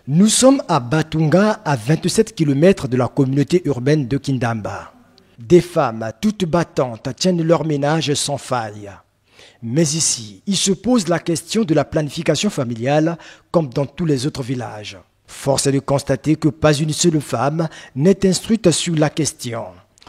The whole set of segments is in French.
Nous sommes à Batunga, à 27 km de la communauté urbaine de Kindamba. Des femmes toutes battantes tiennent leur ménage sans faille. Mais ici, il se pose la question de la planification familiale comme dans tous les autres villages. Force est de constater que pas une seule femme n'est instruite sur la question,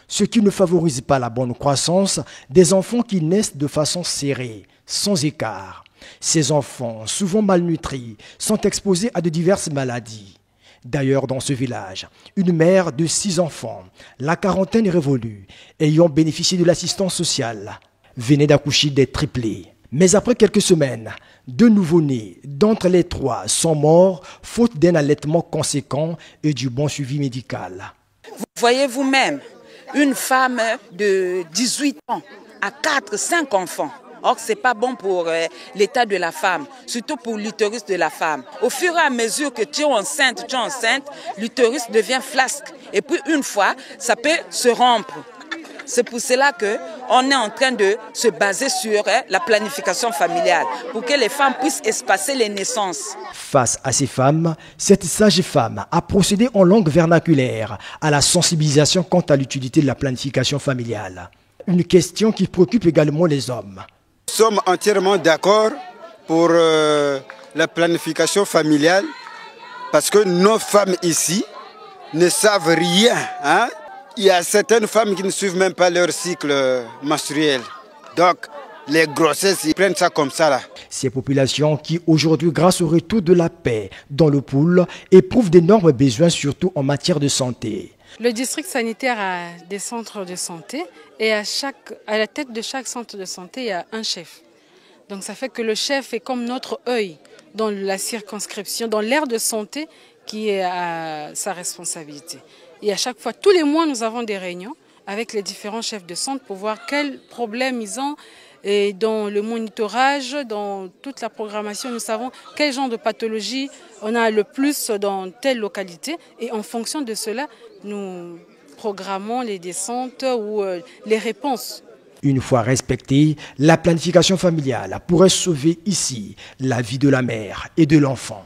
ce qui ne favorise pas la bonne croissance des enfants qui naissent de façon serrée, sans écart. Ces enfants, souvent malnutris, sont exposés à de diverses maladies. D'ailleurs, dans ce village, une mère de 6 enfants, la quarantaine révolue, ayant bénéficié de l'assistance sociale, venait d'accoucher des triplés. Mais après quelques semaines, 2 nouveau-nés, d'entre les 3, sont morts faute d'un allaitement conséquent et du bon suivi médical. Vous voyez vous-même, une femme de 18 ans a 4-5 enfants. Or, ce n'est pas bon pour l'état de la femme, surtout pour l'utérus de la femme. Au fur et à mesure que tu es enceinte, l'utérus devient flasque. Et puis une fois, ça peut se rompre. C'est pour cela qu'on est en train de se baser sur la planification familiale, pour que les femmes puissent espacer les naissances. Face à ces femmes, cette sage femme a procédé en langue vernaculaire à la sensibilisation quant à l'utilité de la planification familiale. Une question qui préoccupe également les hommes. Nous sommes entièrement d'accord pour la planification familiale parce que nos femmes ici ne savent rien. Il y a certaines femmes qui ne suivent même pas leur cycle menstruel. Donc, les grossesses, ils prennent ça comme ça là. Ces populations qui aujourd'hui, grâce au retour de la paix dans le Poul, éprouvent d'énormes besoins, surtout en matière de santé. Le district sanitaire a des centres de santé et à la tête de chaque centre de santé, il y a un chef. Donc ça fait que le chef est comme notre œil dans la circonscription, dans l'aire de santé qui est à sa responsabilité. Et à chaque fois, tous les mois, nous avons des réunions avec les différents chefs de centre pour voir quels problèmes ils ont. Et dans le monitorage, dans toute la programmation, nous savons quel genre de pathologie on a le plus dans telle localité. Et en fonction de cela, nous programmons les descentes ou les réponses. Une fois respectée, la planification familiale pourrait sauver ici la vie de la mère et de l'enfant.